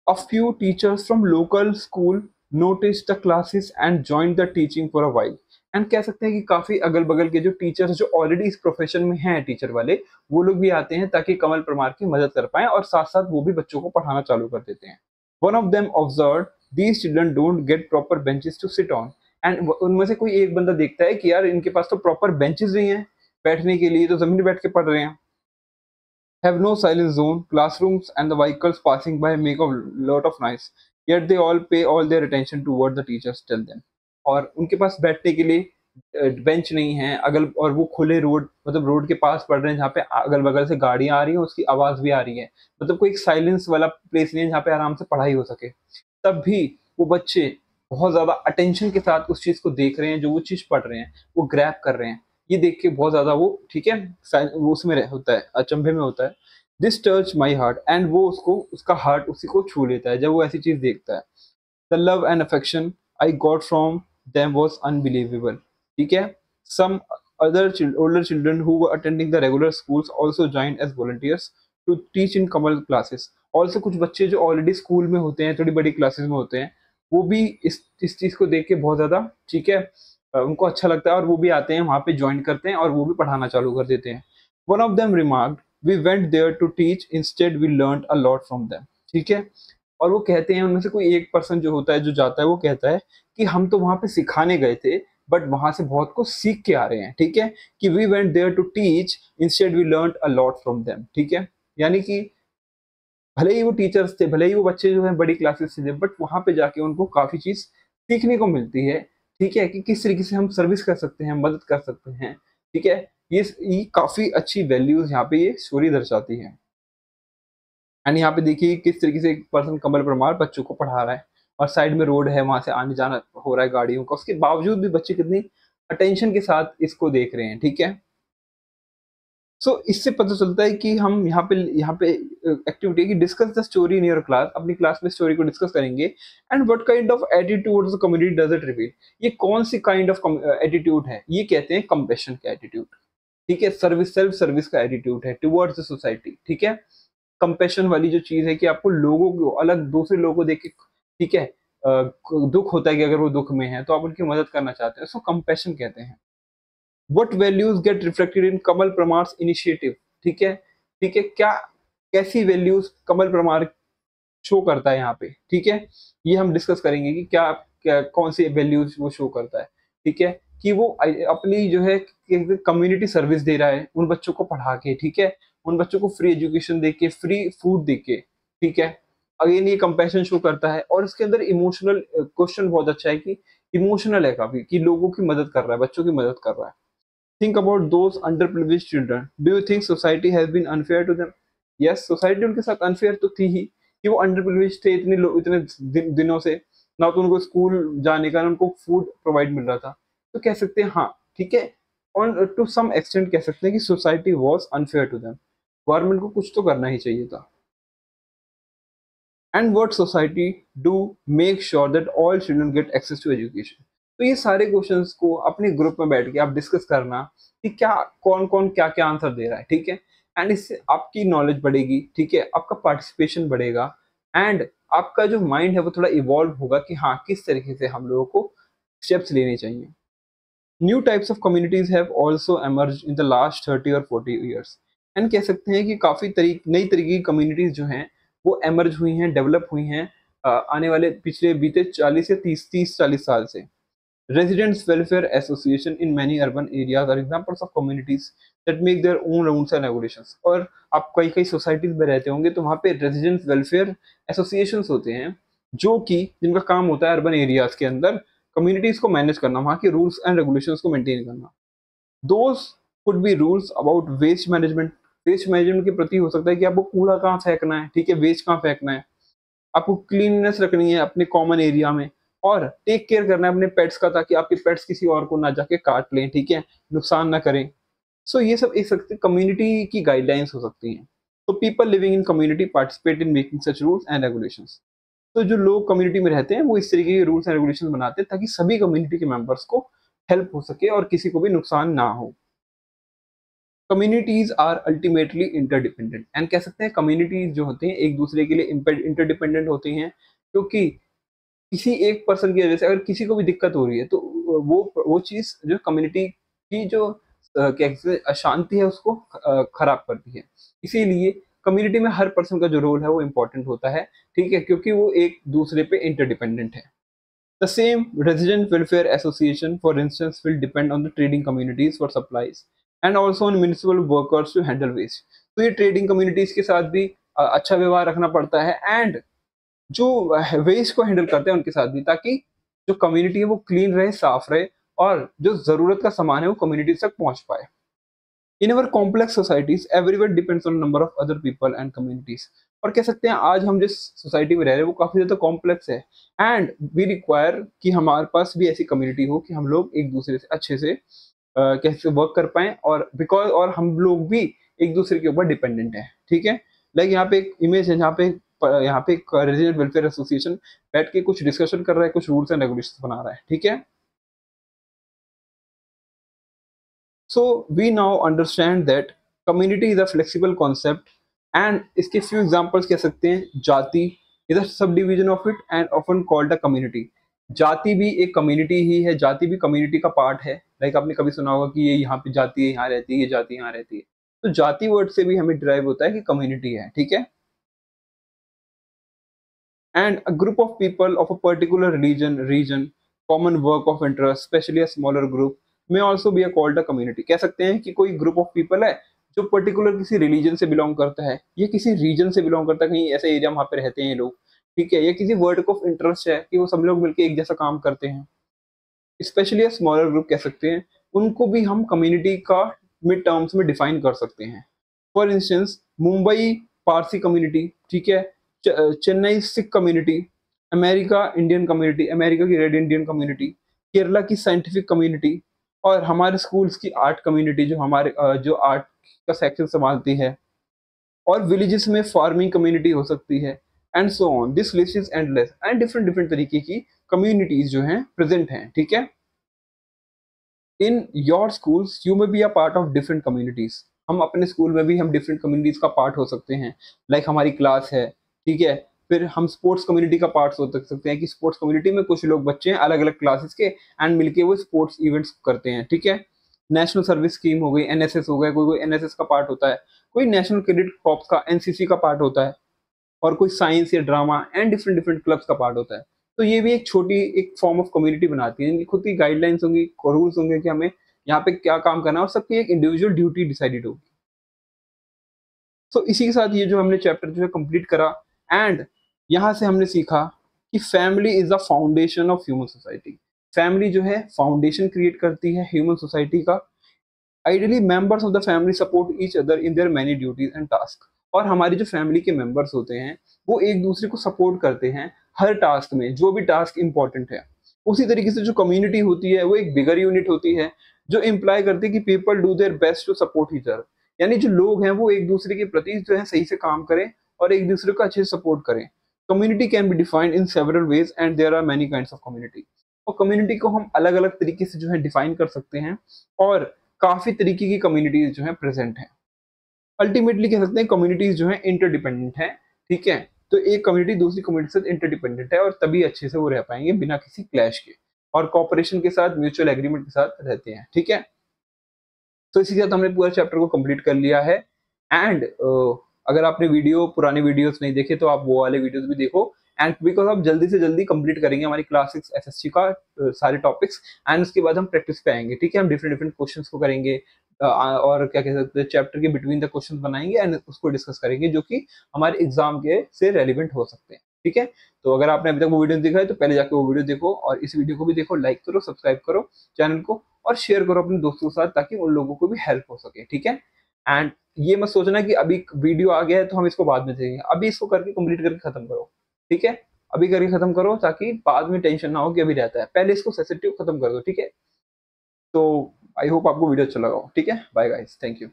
A few teachers from local school noticed the classes and joined the teaching for a while. And कह सकते हैं कि काफी अगल बगल के जो टीचर्स जो ऑलरेडी इस प्रोफेशन में हैं टीचर वाले, वो लोग भी आते हैं ताकि कमल परमार की मदद कर पाए, और साथ साथ वो भी बच्चों को पढ़ाना चालू कर देते हैं। One of them observe these children don't get proper benches to sit on, and उनमें से कोई एक बंदा देखता है कि यार इनके पास तो प्रॉपर बेंचेस नहीं है बैठने के लिए, तो जमीन बैठ के पढ़ रहे हैं। Have no silence zone, classrooms and the vehicles passing by make a lot of noise, yet they all pay all their attention to what the teachers tell them. और उनके पास बैठने के लिए बेंच नहीं है अगल, और वो खुले रोड, मतलब रोड के पास पढ़ रहे हैं जहाँ पे अगल बगल से गाड़ियां आ रही हैं, उसकी आवाज भी आ रही है, मतलब कोई एक साइलेंस वाला प्लेस नहीं है जहाँ पे आराम से पढ़ाई हो सके। तब भी वो बच्चे बहुत ज्यादा अटेंशन के साथ उस चीज को देख रहे हैं, जो वो चीज पढ़ रहे हैं वो ग्रैब कर रहे हैं। ये देख के बहुत ज्यादा वो, ठीक है, वो उसमें होता है, अचंभे में होता है। This touch my heart, and वो उसको, उसका हार्ट उसी को छू लेता है जब वो ऐसी चीज देखता है। The love and affection I got from them was unbelievable, ठीक है। सम other older children who were attending the regular schools also joined as volunteers to teach in Kamal classes. Also कुछ बच्चे जो ऑलरेडी स्कूल में होते हैं, थोड़ी बड़ी क्लासेस में होते हैं, वो भी इस चीज को देख के बहुत ज्यादा, ठीक है, उनको अच्छा लगता है, और वो भी आते हैं वहां पे ज्वाइन करते हैं और वो भी पढ़ाना चालू कर देते हैं। One of them remarked we went there to teach instead we learn a lot from them, ठीक है। और वो कहते हैं, उनमें से कोई एक पर्सन जो होता है, जो जाता है, वो कहता है कि हम तो वहां पे सिखाने गए थे, बट वहां से बहुत कुछ सीख के आ रहे हैं, ठीक है, कि we went there to teach instead we learn a lot from them, ठीक है। यानी कि भले ही वो टीचर्स थे, भले ही वो बच्चे जो है बड़ी क्लासेस से थे, बट वहां पे जाके उनको काफी चीज सीखने को मिलती है, ठीक है, कि किस तरीके से हम सर्विस कर सकते हैं, मदद कर सकते हैं, ठीक है। ये काफी अच्छी वैल्यूज यहाँ पे ये स्टोरी दर्शाती है। एंड यहाँ पे देखिए किस तरीके से एक पर्सन कमल परमार बच्चों को पढ़ा रहा है, और साइड में रोड है, वहां से आने जाना हो रहा है गाड़ियों का, उसके बावजूद भी बच्चे कितनी अटेंशन के साथ इसको देख रहे हैं, ठीक है। इससे पता चलता है कि हम यहाँ पे एक्टिविटी है कि discuss the story in your class, अपनी क्लास में स्टोरी को डिस्कस करेंगे। And what kind of attitude the community does it reveal, ये कौन सी काइंड ऑफ एटीट्यूड है, ये कहते हैं कंपैशन का एटीट्यूड, ठीक है। सर्विस, सेल्फ सर्विस का एटीट्यूड है टुवर्ड्स द सोसाइटी, ठीक है। कंपैशन वाली जो चीज है कि आपको लोगों को अलग, दूसरे लोगों को देख के, ठीक है, दुख होता है कि अगर वो दुख में है तो आप उनकी मदद करना चाहते हैं, उसको कंपैशन कहते हैं। What values get reflected in Kamal Parmar initiative, ठीक है, ठीक है, क्या कैसी वैल्यूज कमल परमार शो करता है यहाँ पे, ठीक है। ये हम डिस्कस करेंगे कि क्या कौन सी वैल्यूज वो शो करता है, ठीक है। कि वो अपनी जो है कम्युनिटी सर्विस दे रहा है उन बच्चों को पढ़ा के, ठीक है, उन बच्चों को फ्री एजुकेशन दे के, फ्री फूड दे के, ठीक है। अगेन ये कंपैशन शो करता है। और इसके अंदर इमोशनल क्वेश्चन बहुत अच्छा है कि इमोशनल है काफी, कि लोगों की मदद कर रहा है, बच्चों की मदद कर रहा है। Think about those underprivileged children. Do you think society has been unfair to them? Yes, society उनके साथ unfair तो थी ही, कि वो underprivileged थे इतने दिनों से, ना तो उनको स्कूल जाने का, ना उनको फूड प्रोवाइड मिल रहा था। तो कह सकते हैं हाँ, ठीक है, और टू सम एक्सटेंट कह सकते हैं कि society was unfair to them, government को कुछ तो करना ही चाहिए था। And what society do make sure that all children get access to education. तो ये सारे क्वेश्चंस को अपने ग्रुप में बैठ के आप डिस्कस करना कि क्या कौन कौन क्या क्या आंसर दे रहा है, ठीक है। एंड इससे आपकी नॉलेज बढ़ेगी, ठीक है, आपका पार्टिसिपेशन बढ़ेगा, एंड आपका जो माइंड है वो थोड़ा इवॉल्व होगा कि हाँ किस तरीके से हम लोगों को स्टेप्स लेने चाहिए। New types of communities have also emerge in the last 30 और 40 ईयर्स। एंड कह सकते हैं कि काफी नई तरीके की कम्युनिटीज जो हैं वो एमर्ज हुई हैं, डेवलप हुई हैं आने वाले पिछले बीते 40 या 30-40 साल से। Residents Welfare Association in many urban areas are examples of communities that make their own rules and regulations। और आप कई कई सोसाइटीज में रहते होंगे तो वहाँ पे रेजिडेंट्स वेलफेयर एसोसिएशंस होते हैं, जो कि जिनका काम होता है अर्बन एरियाज के अंदर कम्युनिटीज को मैनेज करना, वहाँ के रूल्स एंड रेगुलेशंस को मेंटेन करना। Those could be rules about waste management. Waste management के प्रति हो सकता है कि आपको कूड़ा कहाँ फेंकना है, ठीक है, वेस्ट कहाँ फेंकना है, आपको क्लीननेस रखनी है अपने कॉमन एरिया में, और टेक केयर करना है अपने पेट्स का, ताकि आपके पेट्स किसी और को ना जाके काट लें, ठीक है, नुकसान ना करें। ये सब एक सकते कम्युनिटी की गाइडलाइंस हो सकती हैं। तो people living in community participate in making such rules and regulations. तो जो लोग कम्युनिटी में रहते हैं वो इस तरीके के रूल्स एंड रेगुलेशन बनाते हैं ताकि सभी कम्युनिटी के मेंबर्स को हेल्प हो सके और किसी को भी नुकसान ना हो। Communities are ultimately interdependent. And कह सकते हैं कम्युनिटीज जो होते हैं एक दूसरे के लिए इंटरडिपेंडेंट होती हैं, क्योंकि किसी एक पर्सन की वजह से अगर किसी को भी दिक्कत हो रही है तो वो चीज जो कम्युनिटी की जो क्या कहते हैं अशांति है उसको खराब करती है। इसीलिए कम्युनिटी में हर पर्सन का जो रोल है वो इम्पोर्टेंट होता है, ठीक है, क्योंकि वो एक दूसरे पे इंटरडिपेंडेंट है। The same resident welfare association for instance will depend on the trading communities for supplies and also on municipal workers to handle waste. तो ये ट्रेडिंग कम्युनिटीज के साथ भी अच्छा व्यवहार रखना पड़ता है, एंड जो वेस्ट को हैंडल करते हैं उनके साथ भी, ताकि जो कम्युनिटी है वो क्लीन रहे, साफ रहे, और जो जरूरत का सामान है वो कम्युनिटी तक पहुंच पाए। In our complex societies everyone depends on number of other people and communities. और कह सकते हैं आज हम जिस सोसाइटी में रह रहे हैं वो काफी ज्यादा कॉम्प्लेक्स है, एंड वी रिक्वायर कि हमारे पास भी ऐसी कम्युनिटी हो कि हम लोग एक दूसरे से अच्छे से कैसे वर्क कर पाए, और बिकॉज और हम लोग भी एक दूसरे के ऊपर डिपेंडेंट है, ठीक है। लाइक यहाँ पे एक इमेज है जहाँ पे एक रेजिडेंट वेलफेयर एसोसिएशन बैठ के कुछ डिस्कशन कर रहा है, कुछ रूल्स एंड रेगुलेशंस बना रहा है, ठीक है। So we now understand that community is a flexible concept, and इसके फ्यू एग्जांपल्स कह सकते हैं। Jati is a subdivision of it and often called a community. जाति भी एक कम्युनिटी ही है, जाति भी कम्युनिटी का पार्ट है। लाइक आपने कभी सुना होगा कि ये यहाँ पे जाति है, यहाँ रहती है, ये जाति यहाँ रहती है। तो जाति वर्ड से भी हमें डिराइव होता है कि कम्युनिटी है, ठीक है। And a group of people of a particular region, common work of interest, especially a smaller group, may also be called a community। कह सकते हैं कि कोई ग्रुप ऑफ पीपल है जो पर्टिकुलर किसी रिलीजन से बिलोंग करता है, ये किसी रीजन से बिलोंग करता है, कहीं ऐसे एरिया वहां पे रहते हैं ये लोग, ठीक है, या किसी वर्क ऑफ इंटरेस्ट है कि वो सब लोग मिलकर एक जैसा काम करते हैं, स्पेशली स्मॉलर ग्रुप कह सकते हैं, उनको भी हम कम्युनिटी का मिड टर्म्स में डिफाइन कर सकते हैं। For instance Mumbai Parsi community, ठीक है, Chennai Sikh community, America Indian community, America की रेड इंडियन कम्युनिटी, केरला की साइंटिफिक कम्युनिटी, और हमारे स्कूल्स की आर्ट कम्युनिटी जो हमारे जो आर्ट का सेक्शन संभालती है, और विलेजेस में फार्मिंग कम्युनिटी हो सकती है, and so on. This list is endless, and different different तरीके की कम्युनिटीज जो हैं प्रेजेंट हैं, ठीक है। इन योर स्कूल्स यू में be a part of different communities. हम अपने स्कूल में भी हम डिफरेंट कम्युनिटीज का पार्ट हो सकते हैं। लाइक हमारी क्लास है, ठीक है। फिर हम स्पोर्ट्स कम्युनिटी का पार्ट हो सकते हैं कि स्पोर्ट्स कम्युनिटी में कुछ लोग बच्चे हैं अलग अलग क्लासेस के, एंड मिलके वो स्पोर्ट्स इवेंट्स करते हैं, ठीक है। नेशनल सर्विस स्कीम हो गई, एनएसएस हो गया, कोई कोई एनएसएस का पार्ट होता है, कोई नेशनल क्रेडिट कॉर्प्स का एनसीसी का पार्ट होता है, और कोई साइंस या drama and different different clubs का पार्ट होता है। तो ये भी एक छोटी एक फॉर्म ऑफ कम्युनिटी बनाती है, इनकी खुद की गाइडलाइंस होंगी, रूल्स होंगे कि हमें यहाँ पे क्या काम करना है, और सबकी एक इंडिविजुअल ड्यूटी डिसाइडेड होगी। तो इसी के साथ ये जो हमने चैप्टर जो है कंप्लीट करा, एंड यहाँ से हमने सीखा कि family is the foundation of human society. Family जो है फाउंडेशन क्रिएट करती है ह्यूमन सोसाइटी का। Ideally members of the family support each other in their many duties and task. और हमारी जो फैमिली के मेंबर्स होते हैं वो एक दूसरे को सपोर्ट करते हैं हर टास्क में, जो भी टास्क इंपॉर्टेंट है। उसी तरीके से जो कम्युनिटी होती है वो एक बिगर यूनिट होती है, जो इम्प्लाई करती है कि people do their best to support each other. यानी जो लोग हैं वो एक दूसरे के प्रति जो है सही से काम करें और एक दूसरे को अच्छे से सपोर्ट करें। Community can be defined in several ways, and there are many kinds of community. और कम्युनिटी को हम अलग अलग तरीके से जो है डिफाइन कर सकते हैं, और काफी तरीके की कम्युनिटीज जो है प्रेजेंट है। अल्टीमेटली कह सकते हैं कम्युनिटीज जो है इंटरडिपेंडेंट है, ठीक है। तो एक कम्युनिटी दूसरी कम्युनिटी से इंटरडिपेंडेंट है, और तभी अच्छे से वो रह पाएंगे बिना किसी क्लैश के, और कॉपरेशन के साथ, म्यूचुअल एग्रीमेंट के साथ रहते हैं, ठीक है। तो इसी के साथ हमने पूरा चैप्टर को कंप्लीट कर लिया है। एंड अगर आपने पुराने वीडियोस नहीं देखे तो आप वो वाले वीडियोस भी देखो, एंड बिकॉज आप जल्दी से जल्दी कंप्लीट करेंगे हमारी क्लास 6 एसएससी का सारे टॉपिक्स। एंड उसके बाद हम प्रैक्टिस पे आएंगे, ठीक है। हम डिफरेंट डिफरेंट क्वेश्चंस को करेंगे, और क्या कह सकते हैं चैप्टर के बिटवीन द क्वेश्चन बनाएंगे एंड उसको डिस्कस करेंगे, जो कि हमारे एग्जाम के से रेलिवेंट हो सकते हैं, ठीक है। तो अगर आपने अभी तक वो वीडियो देखा है तो पहले जाके वो वीडियो देखो, और इस वीडियो को भी देखो, लाइक करो, सब्सक्राइब करो चैनल को, और शेयर करो अपने दोस्तों के साथ, ताकि उन लोगों को भी हेल्प हो सके, ठीक है। एंड ये मत सोचना कि अभी वीडियो आ गया है तो हम इसको बाद में देखेंगे, अभी इसको करके कंप्लीट करके खत्म करो, ठीक है। अभी करके खत्म करो, ताकि बाद में टेंशन ना हो कि अभी रहता है, पहले इसको सेंसिटिव खत्म कर दो, ठीक है। तो आई होप आपको वीडियो अच्छा लगा हो, ठीक है। Bye guys, thank you.